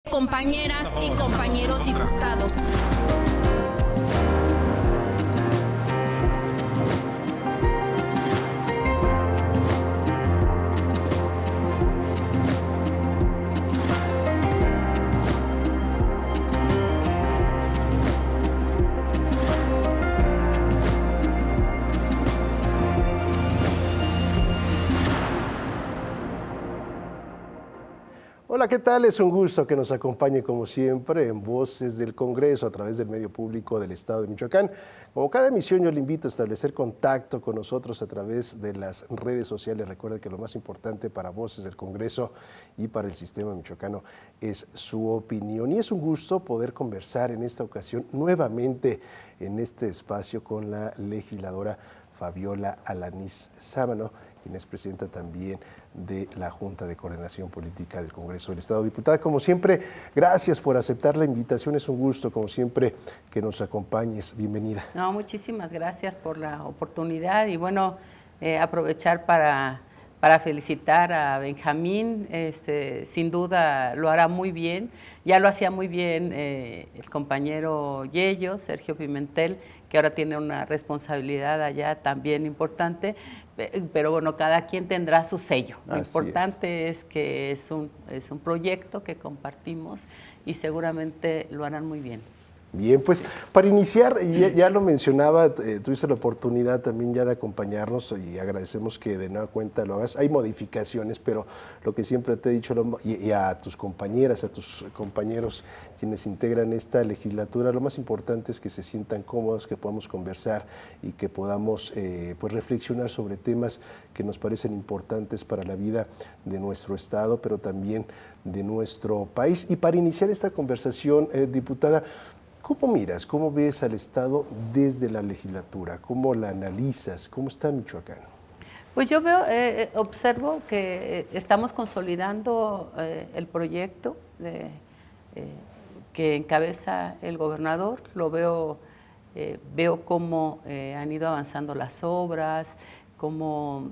Compañeras y compañeros diputados. Hola, ¿qué tal? Es un gusto que nos acompañe como siempre en Voces del Congreso a través del medio público del Estado de Michoacán. Como cada emisión yo le invito a establecer contacto con nosotros a través de las redes sociales. Recuerde que lo más importante para Voces del Congreso y para el sistema michoacano es su opinión. Y es un gusto poder conversar en esta ocasión nuevamente en este espacio con la legisladora Fabiola Alanís Sámano, quien es presidenta también de la Junta de Coordinación Política del Congreso del Estado. Diputada, como siempre, gracias por aceptar la invitación. Es un gusto, como siempre, que nos acompañes. Bienvenida. No, muchísimas gracias por la oportunidad y bueno, aprovechar para felicitar a Benjamín. Sin duda lo hará muy bien. Ya lo hacía muy bien el compañero Yello, Sergio Pimentel, que ahora tiene una responsabilidad allá también importante, pero bueno, cada quien tendrá su sello. Lo importante es que es un proyecto que compartimos y seguramente lo harán muy bien. Bien, pues para iniciar, ya lo mencionaba, tuviste la oportunidad también ya de acompañarnos y agradecemos que de nueva cuenta lo hagas. Hay modificaciones, pero lo que siempre te he dicho, y a tus compañeras, a tus compañeros quienes integran esta legislatura, lo más importante es que se sientan cómodos, que podamos conversar y que podamos pues reflexionar sobre temas que nos parecen importantes para la vida de nuestro Estado, pero también de nuestro país. Y para iniciar esta conversación, diputada, ¿cómo miras, cómo ves al Estado desde la legislatura? ¿Cómo la analizas? ¿Cómo está Michoacán? Pues yo observo que estamos consolidando el proyecto que encabeza el gobernador. Lo veo cómo han ido avanzando las obras, como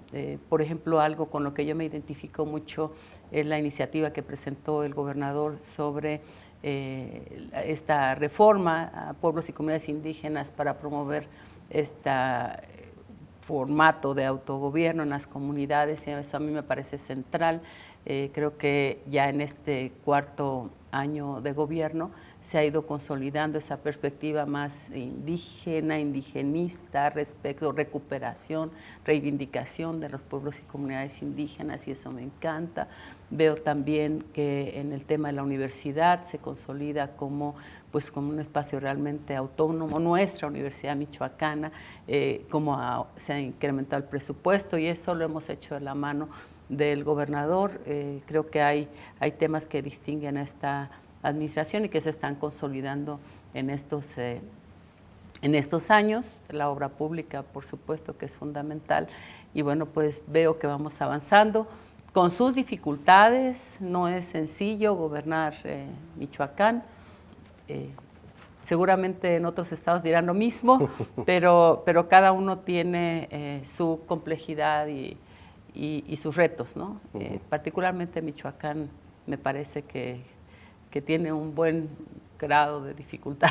por ejemplo algo con lo que yo me identifico mucho es la iniciativa que presentó el gobernador sobre esta reforma a pueblos y comunidades indígenas para promover este formato de autogobierno en las comunidades, y eso a mí me parece central. Creo que ya en este cuarto año de gobierno se ha ido consolidando esa perspectiva más indígena, indigenista, respecto, recuperación, reivindicación de los pueblos y comunidades indígenas, y eso me encanta. Veo también que en el tema de la universidad se consolida como un espacio realmente autónomo, nuestra Universidad Michoacana, como se ha incrementado el presupuesto, y eso lo hemos hecho de la mano del gobernador. Creo que hay temas que distinguen a esta administración y que se están consolidando en estos años. La obra pública, por supuesto, que es fundamental, y bueno, pues veo que vamos avanzando con sus dificultades. No es sencillo gobernar Michoacán. Seguramente en otros estados dirán lo mismo, pero cada uno tiene su complejidad y sus retos, ¿no? Particularmente Michoacán me parece que tiene un buen grado de dificultad.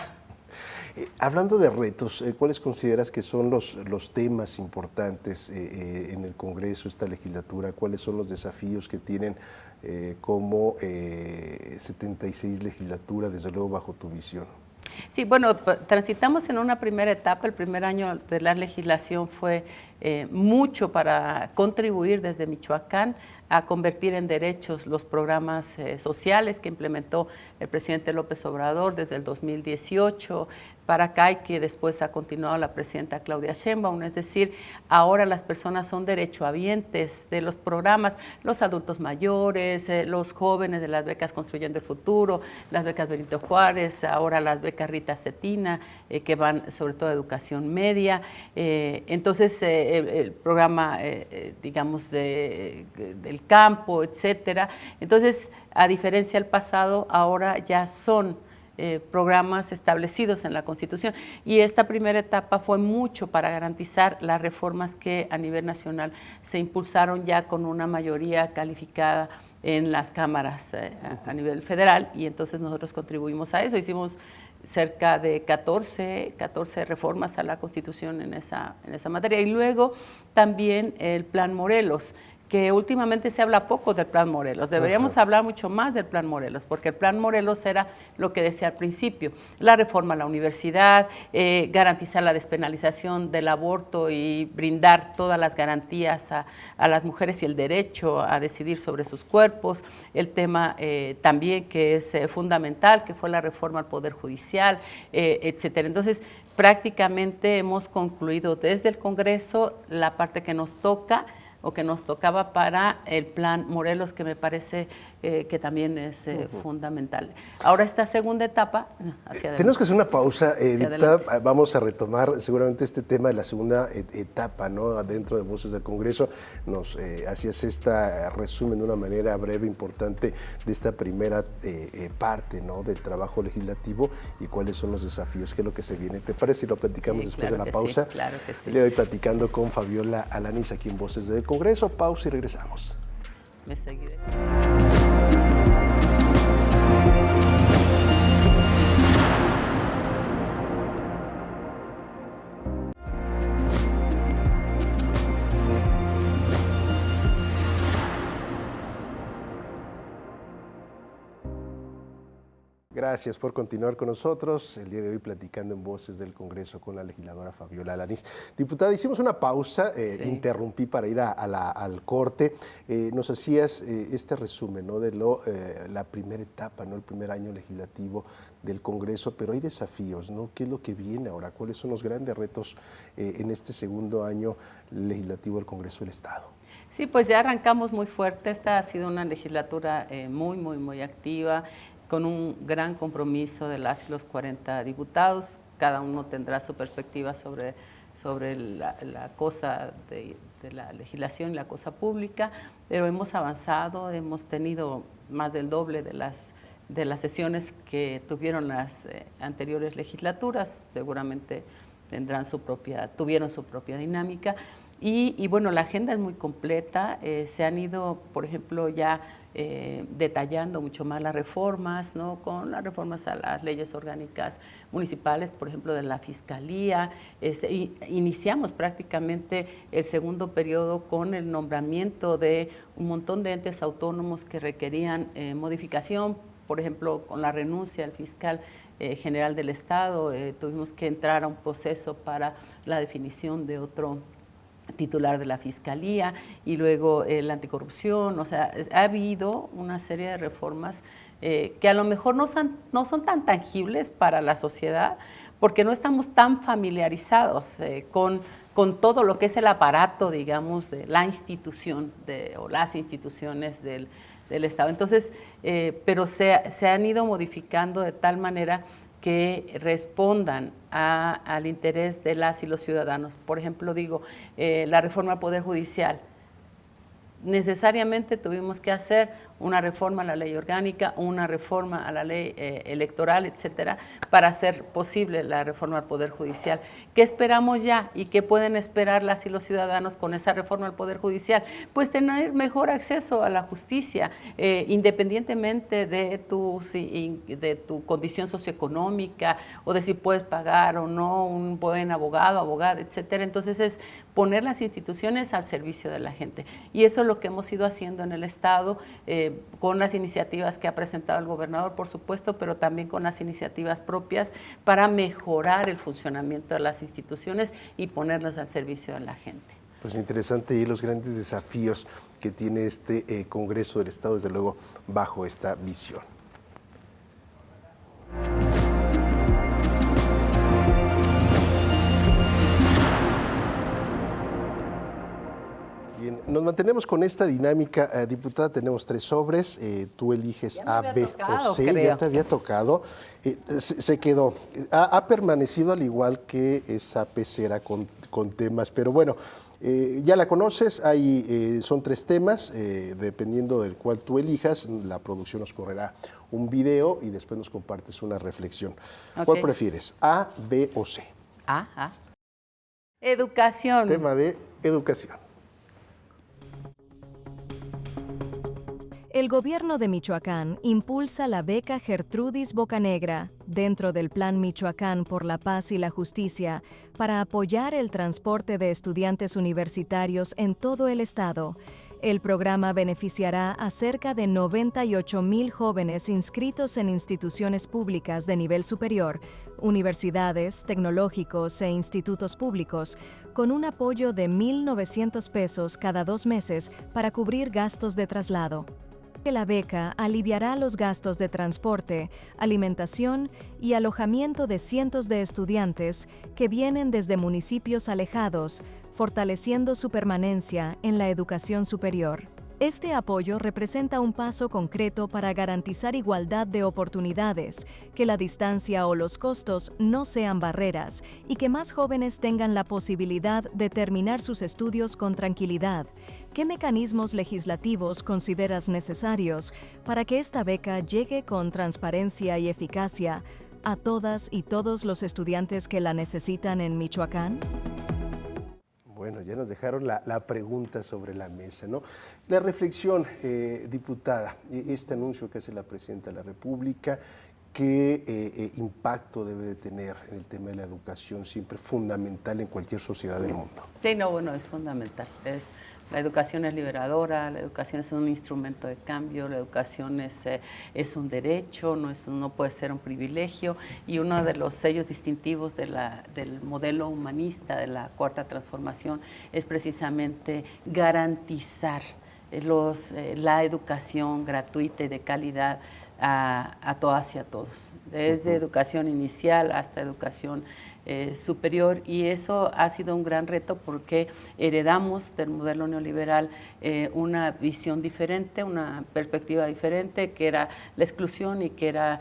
Hablando de retos, ¿cuáles consideras que son los temas importantes en el Congreso, esta legislatura? ¿Cuáles son los desafíos que tienen como 76 legislaturas, desde luego bajo tu visión? Sí, bueno, transitamos en una primera etapa. El primer año de la legislación fue mucho para contribuir desde Michoacán a convertir en derechos los programas sociales que implementó el presidente López Obrador desde el 2018 para acá, y que después ha continuado la presidenta Claudia Sheinbaum. Es decir, ahora las personas son derechohabientes de los programas, los adultos mayores, los jóvenes de las becas Construyendo el Futuro, las becas Benito Juárez, ahora las becas Rita Cetina, que van sobre todo a educación media. Entonces, el programa, digamos, del campo, etcétera. Entonces, a diferencia del pasado, ahora ya son programas establecidos en la Constitución. Y esta primera etapa fue mucho para garantizar las reformas que a nivel nacional se impulsaron ya con una mayoría calificada en las cámaras a nivel federal, y entonces nosotros contribuimos a eso. Hicimos cerca de 14 reformas a la Constitución en esa materia. Y luego también el Plan Morelos, que últimamente se habla poco del Plan Morelos. Deberíamos hablar mucho más del Plan Morelos, porque el Plan Morelos era lo que decía al principio: la reforma a la universidad, garantizar la despenalización del aborto y brindar todas las garantías a las mujeres y el derecho a decidir sobre sus cuerpos. El tema también que es fundamental, que fue la reforma al Poder Judicial, etcétera. Entonces, prácticamente hemos concluido desde el Congreso la parte que nos toca, o que nos tocaba para el Plan Morelos, que me parece que también es fundamental. Ahora esta segunda etapa, hacia adelante. Tenemos que hacer una pausa, diputada. Vamos a retomar seguramente este tema de la segunda etapa, ¿no? Dentro de Voces del Congreso. Nos hacías este resumen de una manera breve, importante, de esta primera parte, ¿no? Del trabajo legislativo y cuáles son los desafíos, qué es lo que se viene. ¿Te parece si lo platicamos después de la pausa? Sí, claro que sí. El día de hoy platicando con Fabiola Alanis aquí en Voces del Congreso. Pausa y regresamos. Me seguiré. Gracias por continuar con nosotros. El día de hoy platicando en Voces del Congreso con la legisladora Fabiola Alanis. Diputada, hicimos una pausa, interrumpí para ir al corte. Nos hacías este resumen, ¿no? De la primera etapa, ¿no? El primer año legislativo del Congreso, pero hay desafíos, ¿no? ¿Qué es lo que viene ahora? ¿Cuáles son los grandes retos en este segundo año legislativo del Congreso del Estado? Sí, pues ya arrancamos muy fuerte. Esta ha sido una legislatura muy activa, con un gran compromiso de las y los 40 diputados. Cada uno tendrá su perspectiva sobre la cosa de la legislación y la cosa pública, pero hemos avanzado, hemos tenido más del doble de las sesiones que tuvieron las anteriores legislaturas. Seguramente tuvieron su propia dinámica. Y bueno, la agenda es muy completa. Se han ido, por ejemplo, ya detallando mucho más las reformas, ¿no? Con las reformas a las leyes orgánicas municipales, por ejemplo, de la Fiscalía. Iniciamos prácticamente el segundo periodo con el nombramiento de un montón de entes autónomos que requerían modificación. Por ejemplo, con la renuncia al fiscal general del Estado, tuvimos que entrar a un proceso para la definición de otro titular de la Fiscalía, y luego la anticorrupción. O sea, ha habido una serie de reformas que a lo mejor no son tan tangibles para la sociedad, porque no estamos tan familiarizados con todo lo que es el aparato, digamos, de la institución o las instituciones del Estado. Entonces, pero se han ido modificando de tal manera que respondan al interés de las y los ciudadanos. Por ejemplo, la reforma al Poder Judicial. Necesariamente tuvimos que hacer una reforma a la ley orgánica, una reforma a la ley electoral, etcétera, para hacer posible la reforma al Poder Judicial. ¿Qué esperamos ya y qué pueden esperar las y los ciudadanos con esa reforma al Poder Judicial? Pues tener mejor acceso a la justicia, independientemente de tu condición socioeconómica, o de si puedes pagar o no un buen abogado, abogada, etcétera. Entonces es poner las instituciones al servicio de la gente. Y eso es lo que hemos ido haciendo en el Estado, con las iniciativas que ha presentado el gobernador, por supuesto, pero también con las iniciativas propias para mejorar el funcionamiento de las instituciones y ponerlas al servicio de la gente. Pues interesante, y los grandes desafíos que tiene este Congreso del Estado, desde luego, bajo esta visión. Bien, nos mantenemos con esta dinámica, diputada. Tenemos 3 sobres, tú eliges A, B o C. Creo. Ya te había tocado, se quedó, ha permanecido al igual que esa pecera con temas, pero bueno, Ya la conoces, son 3 temas, dependiendo del cual tú elijas, la producción nos correrá un video y después nos compartes una reflexión. Okay. ¿Cuál prefieres, A, B o C? A. Educación. Tema de educación. El gobierno de Michoacán impulsa la beca Gertrudis Bocanegra dentro del Plan Michoacán por la Paz y la Justicia para apoyar el transporte de estudiantes universitarios en todo el estado. El programa beneficiará a cerca de 98,000 jóvenes inscritos en instituciones públicas de nivel superior, universidades, tecnológicos e institutos públicos, con un apoyo de 1,900 pesos cada 2 meses para cubrir gastos de traslado. La beca aliviará los gastos de transporte, alimentación y alojamiento de cientos de estudiantes que vienen desde municipios alejados, fortaleciendo su permanencia en la educación superior. Este apoyo representa un paso concreto para garantizar igualdad de oportunidades, que la distancia o los costos no sean barreras y que más jóvenes tengan la posibilidad de terminar sus estudios con tranquilidad. ¿Qué mecanismos legislativos consideras necesarios para que esta beca llegue con transparencia y eficacia a todas y todos los estudiantes que la necesitan en Michoacán? Bueno, ya nos dejaron la pregunta sobre la mesa, ¿no? La reflexión, diputada, este anuncio que hace la Presidenta de la República, ¿qué impacto debe de tener en el tema de la educación, siempre fundamental en cualquier sociedad del mundo? Sí, no, bueno, es fundamental. La educación es liberadora, la educación es un instrumento de cambio, la educación es un derecho, no puede ser un privilegio, y uno de los sellos distintivos del modelo humanista de la Cuarta Transformación es precisamente garantizar la educación gratuita y de calidad a todas y a todos, desde educación inicial hasta educación superior, y eso ha sido un gran reto porque heredamos del modelo neoliberal una visión diferente, una perspectiva diferente, que era la exclusión y que era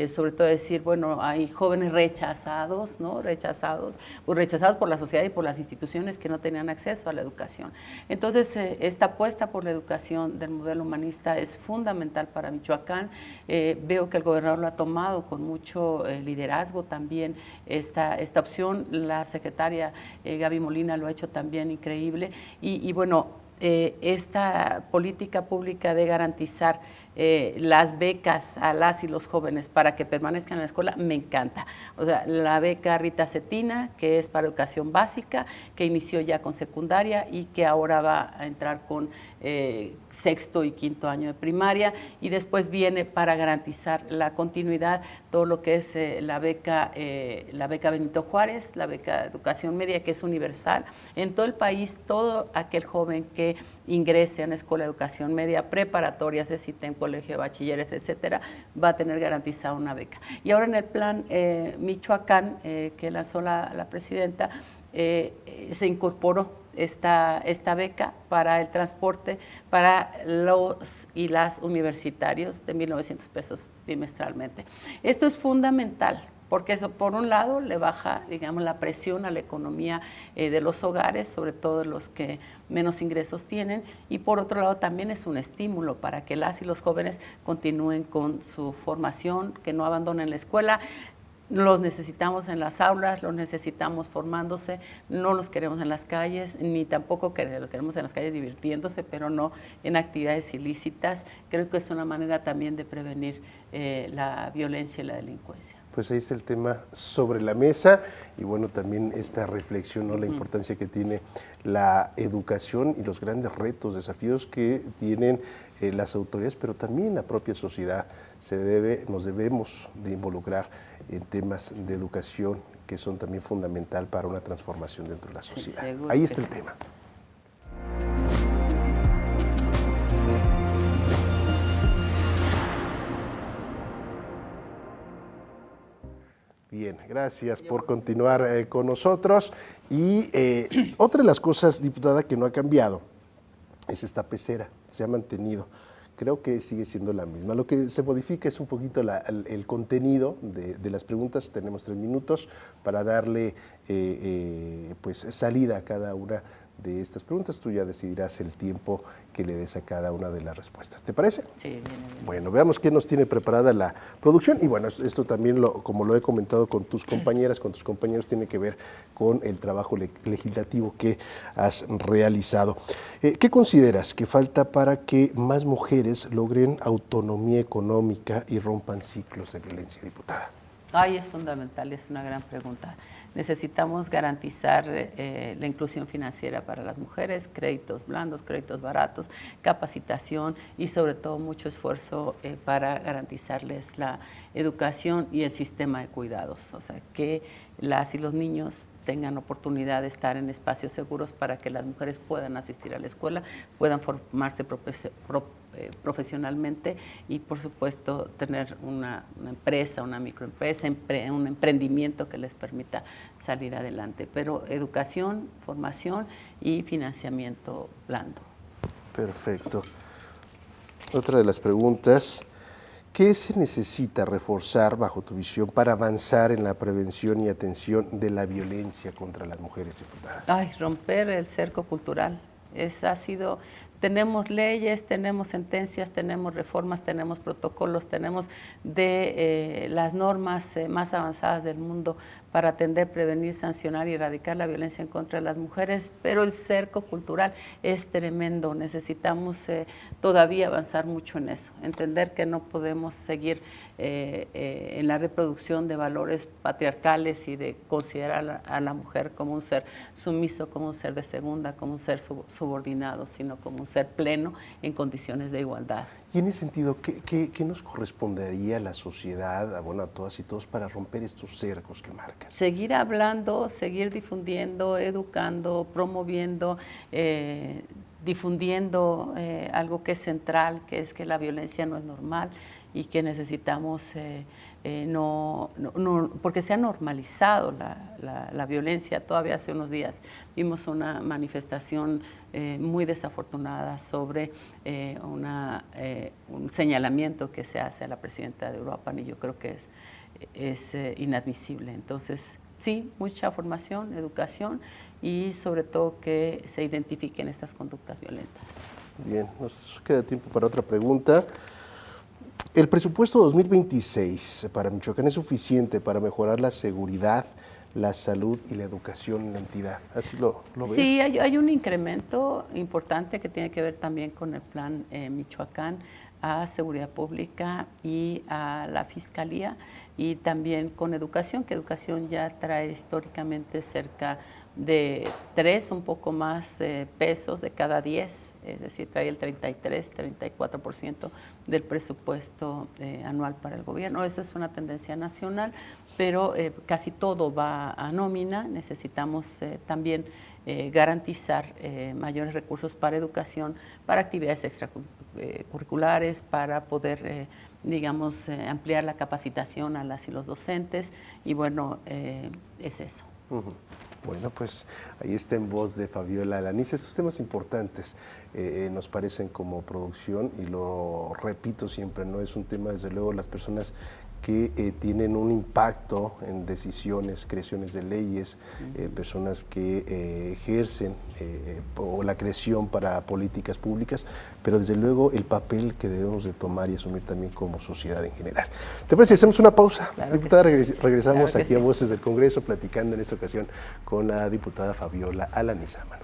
sobre todo decir, bueno, hay jóvenes rechazados, ¿no? Rechazados por la sociedad y por las instituciones que no tenían acceso a la educación. Entonces, esta apuesta por la educación del modelo humanista es fundamental para Michoacán. Veo que el gobernador lo ha tomado con mucho liderazgo también esta opción. La secretaria Gaby Molina lo ha hecho también increíble, y bueno, esta política pública de garantizar las becas a las y los jóvenes para que permanezcan en la escuela me encanta. O sea, la beca Rita Cetina, que es para educación básica, que inició ya con secundaria y que ahora va a entrar con sexto y quinto año de primaria, y después viene para garantizar la continuidad todo lo que es la beca Benito Juárez, la beca Educación Media, que es universal en todo el país. Todo aquel joven que ingrese a una escuela de educación media, preparatoria, CECITEM, colegio de bachilleres, etcétera, va a tener garantizada una beca. Y ahora en el plan Michoacán, que lanzó la presidenta, se incorporó esta beca para el transporte para los y las universitarios de 1,900 pesos bimestralmente. Esto es fundamental, porque eso, por un lado, le baja, digamos, la presión a la economía de los hogares, sobre todo los que menos ingresos tienen, y por otro lado también es un estímulo para que las y los jóvenes continúen con su formación, que no abandonen la escuela. Los necesitamos en las aulas, los necesitamos formándose, no los queremos en las calles, ni tampoco los queremos en las calles divirtiéndose, pero no en actividades ilícitas. Creo que es una manera también de prevenir la violencia y la delincuencia. Pues ahí está el tema sobre la mesa, y bueno, también esta reflexión, ¿no? La importancia que tiene la educación y los grandes retos, desafíos que tienen las autoridades, pero también la propia sociedad. Nos debemos de involucrar en temas de educación que son también fundamental para una transformación dentro de la sociedad. Sí, ahí está el tema. Bien, gracias por continuar con nosotros. Y otra de las cosas, diputada, que no ha cambiado es esta pecera, se ha mantenido. Creo que sigue siendo la misma. Lo que se modifica es un poquito el contenido de las preguntas. Tenemos 3 minutos para darle pues salida a cada una de estas preguntas. Tú ya decidirás el tiempo que le des a cada una de las respuestas. ¿Te parece? Sí, bien. Bueno, veamos qué nos tiene preparada la producción. Y bueno, esto también, como lo he comentado con tus compañeras, con tus compañeros, tiene que ver con el trabajo legislativo que has realizado. ¿Qué consideras que falta para que más mujeres logren autonomía económica y rompan ciclos de violencia, diputada? Ay, es fundamental, es una gran pregunta. Necesitamos garantizar la inclusión financiera para las mujeres, créditos blandos, créditos baratos, capacitación y sobre todo mucho esfuerzo para garantizarles la educación y el sistema de cuidados. O sea, que las y los niños tengan oportunidad de estar en espacios seguros para que las mujeres puedan asistir a la escuela, puedan formarse profesionalmente y por supuesto tener una empresa, una microempresa, un emprendimiento que les permita salir adelante. Pero educación, formación y financiamiento blando. Perfecto. Otra de las preguntas: ¿qué se necesita reforzar bajo tu visión para avanzar en la prevención y atención de la violencia contra las mujeres, diputada? Ay, romper el cerco cultural. Tenemos leyes, tenemos sentencias, tenemos reformas, tenemos protocolos, tenemos de las normas más avanzadas del mundo para atender, prevenir, sancionar y erradicar la violencia en contra de las mujeres, pero el cerco cultural es tremendo. Necesitamos todavía avanzar mucho en eso, entender que no podemos seguir en la reproducción de valores patriarcales y de considerar a la mujer como un ser sumiso, como un ser de segunda, como un ser subordinado, sino como un ser pleno en condiciones de igualdad. Y en ese sentido, ¿qué nos correspondería a la sociedad, a todas y todos, para romper estos cercos que marcas? Seguir hablando, seguir difundiendo, educando, promoviendo, difundiendo algo que es central, que es que la violencia no es normal y que necesitamos, porque se ha normalizado la violencia. Todavía hace unos días vimos una manifestación muy desafortunada sobre un señalamiento que se hace a la presidenta de Uruapan y yo creo que es inadmisible. Entonces, sí, mucha formación, educación y sobre todo que se identifiquen estas conductas violentas. Bien, nos queda tiempo para otra pregunta. ¿El presupuesto 2026 para Michoacán es suficiente para mejorar la seguridad, la salud y la educación en la entidad? ¿Así lo ves? Sí, hay un incremento importante que tiene que ver también con el plan Michoacán a seguridad pública y a la fiscalía y también con educación, que educación ya trae históricamente cerca de 3, un poco más pesos de cada 10, es decir, trae el 33-34% del presupuesto anual para el gobierno. Esa es una tendencia nacional, pero casi todo va a nómina. Necesitamos también garantizar mayores recursos para educación, para actividades extracurriculares, para poder, ampliar la capacitación a las y los docentes y bueno, es eso. Bueno, pues ahí está en voz de Fabiola Alanís. Estos temas importantes nos parecen como producción y lo repito siempre, no es un tema, desde luego, las personas que tienen un impacto en decisiones, creaciones de leyes, personas que ejercen o la creación para políticas públicas, pero desde luego el papel que debemos de tomar y asumir también como sociedad en general. ¿Te parece? Hacemos una pausa. Claro, diputada, regresamos claro aquí sí. a Voces del Congreso, platicando en esta ocasión con la diputada Fabiola Alanís Ámano.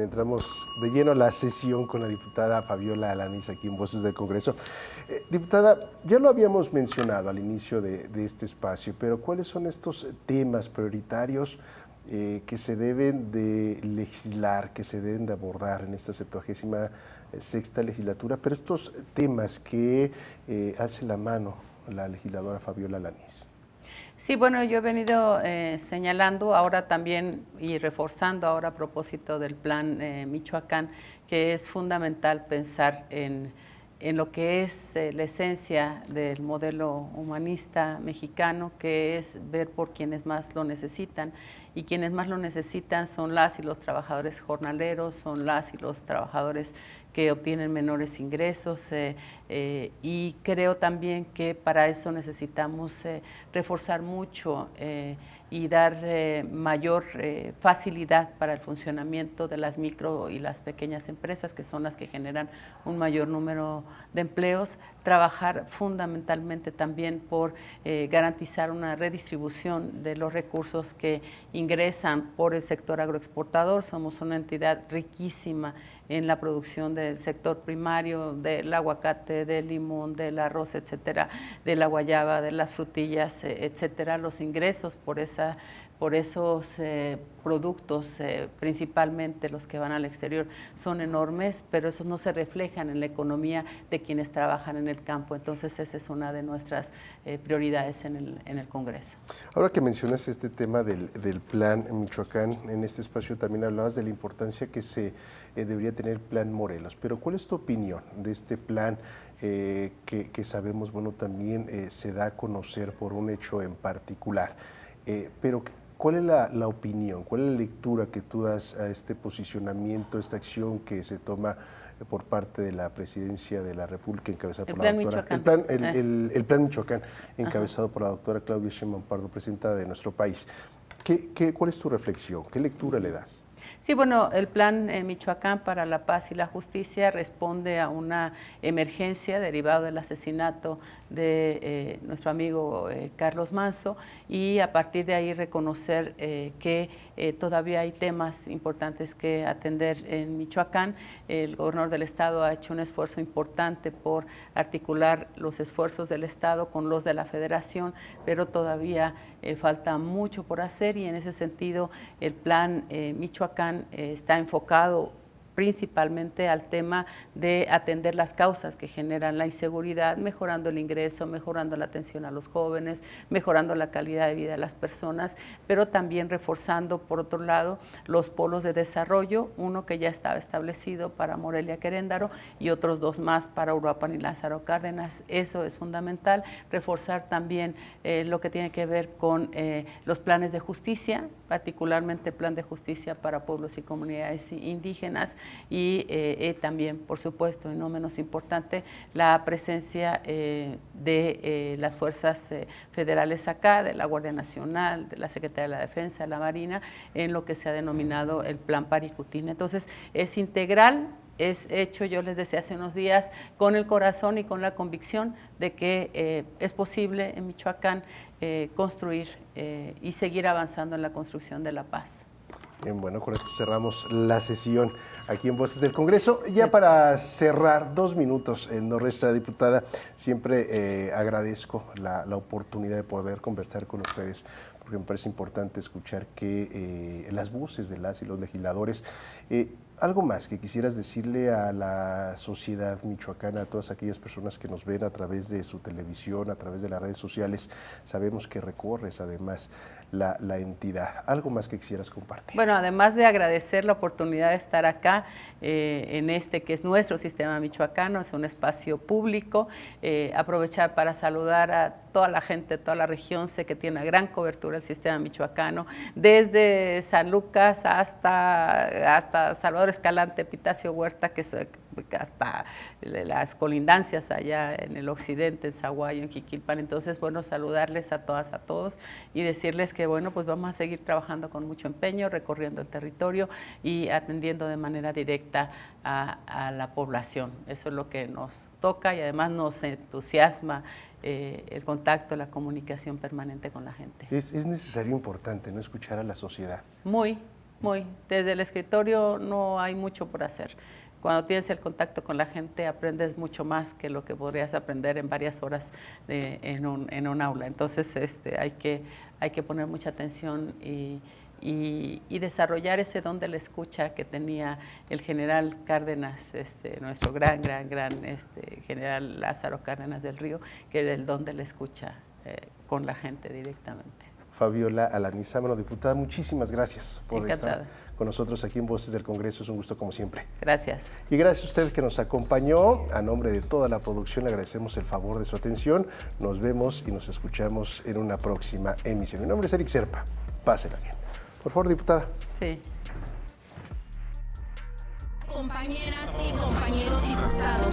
Entramos de lleno a la sesión con la diputada Fabiola Alanís aquí en Voces del Congreso. Diputada, ya lo habíamos mencionado al inicio de este espacio, pero ¿cuáles son estos temas prioritarios que se deben de legislar, que se deben de abordar en esta 76ª legislatura, pero estos temas que alce la mano la legisladora Fabiola Alanís? Sí, bueno, yo he venido señalando ahora también y reforzando ahora a propósito del plan Michoacán, que es fundamental pensar en en lo que es la esencia del modelo humanista mexicano, que es ver por quienes más lo necesitan, y quienes más lo necesitan son las y los trabajadores jornaleros, son las y los trabajadores que obtienen menores ingresos, y creo también que para eso necesitamos reforzar mucho y dar mayor facilidad para el funcionamiento de las micro y las pequeñas empresas, que son las que generan un mayor número de empleos, trabajar fundamentalmente también por garantizar una redistribución de los recursos que ingresan por el sector agroexportador. Somos una entidad riquísima en la producción del sector primario, del aguacate, del limón, del arroz, etcétera, de la guayaba, de las frutillas, etcétera. Los ingresos por esos productos, principalmente los que van al exterior, son enormes, pero esos no se reflejan en la economía de quienes trabajan en el campo. Entonces, esa es una de nuestras prioridades en el Congreso. Ahora que mencionas este tema del Plan Michoacán, en este espacio también hablabas de la importancia que se debería tener el Plan Morelos, pero ¿cuál es tu opinión de este plan que sabemos, bueno, también se da a conocer por un hecho en particular? Pero ¿cuál es la opinión, cuál es la lectura que tú das a este posicionamiento, esta acción que se toma por parte de la Presidencia de la República encabezada por la doctora el Plan Michoacán, encabezado por la doctora Claudia Sheinbaum Pardo, presidenta de nuestro país? ¿Cuál es tu reflexión? ¿Qué lectura le das? Sí, bueno, el Plan Michoacán para la Paz y la Justicia responde a una emergencia derivada del asesinato de nuestro amigo Carlos Manzo, y a partir de ahí reconocer que todavía hay temas importantes que atender en Michoacán. El gobernador del estado ha hecho un esfuerzo importante por articular los esfuerzos del estado con los de la federación, pero todavía falta mucho por hacer, y en ese sentido el Plan Michoacán está enfocado principalmente al tema de atender las causas que generan la inseguridad, mejorando el ingreso, mejorando la atención a los jóvenes, mejorando la calidad de vida de las personas, pero también reforzando, por otro lado, los polos de desarrollo, uno que ya estaba establecido para Morelia Queréndaro y otros dos más para Uruapan y Lázaro Cárdenas. Eso es fundamental. Reforzar también lo que tiene que ver con los planes de justicia, particularmente el plan de justicia para pueblos y comunidades indígenas, y también, por supuesto, y no menos importante, la presencia de las fuerzas federales acá, de la Guardia Nacional, de la Secretaría de la Defensa, de la Marina, en lo que se ha denominado el Plan Paricutín. Entonces, es integral, es hecho, yo les decía hace unos días, con el corazón y con la convicción de que es posible en Michoacán construir y seguir avanzando en la construcción de la paz. Bien, bueno, con esto cerramos la sesión aquí en Voces del Congreso. Ya para cerrar, 2 minutos nos resta, diputada. Siempre agradezco la oportunidad de poder conversar con ustedes, porque me parece importante escuchar que las voces de las y los legisladores. Algo más que quisieras decirle a la sociedad michoacana, a todas aquellas personas que nos ven a través de su televisión, a través de las redes sociales. Sabemos que recorres además la entidad. ¿Algo más que quisieras compartir? Bueno, además de agradecer la oportunidad de estar acá en este que es nuestro sistema michoacano, es un espacio público, aprovechar para saludar a toda la gente de toda la región. Sé que tiene una gran cobertura el sistema michoacano, desde San Lucas hasta Salvador Escalante, Pitacio Huerta, que hasta las colindancias allá en el occidente, en Zaguayo, en Jiquilpan. Entonces, bueno, saludarles a todas, a todos, y decirles que, bueno, pues vamos a seguir trabajando con mucho empeño, recorriendo el territorio y atendiendo de manera directa a la población. Eso es lo que nos toca, y además nos entusiasma el contacto, la comunicación permanente con la gente. Es necesario, importante, ¿no?, escuchar a la sociedad. Muy. Desde el escritorio no hay mucho por hacer. Cuando tienes el contacto con la gente, aprendes mucho más que lo que podrías aprender en varias horas en un aula. Entonces, hay que poner mucha atención y desarrollar ese don de la escucha que tenía el general Cárdenas, nuestro gran general Lázaro Cárdenas del Río, que era el don de la escucha con la gente directamente. Fabiola Alanizamano. Diputada, muchísimas gracias por Encantada. estar con nosotros aquí en Voces del Congreso. Es un gusto como siempre. Gracias. Y gracias a usted que nos acompañó. A nombre de toda la producción le agradecemos el favor de su atención. Nos vemos y nos escuchamos en una próxima emisión. Mi nombre es Eric Serpa. Pásela bien. Por favor, diputada. Sí. Compañeras y compañeros diputados.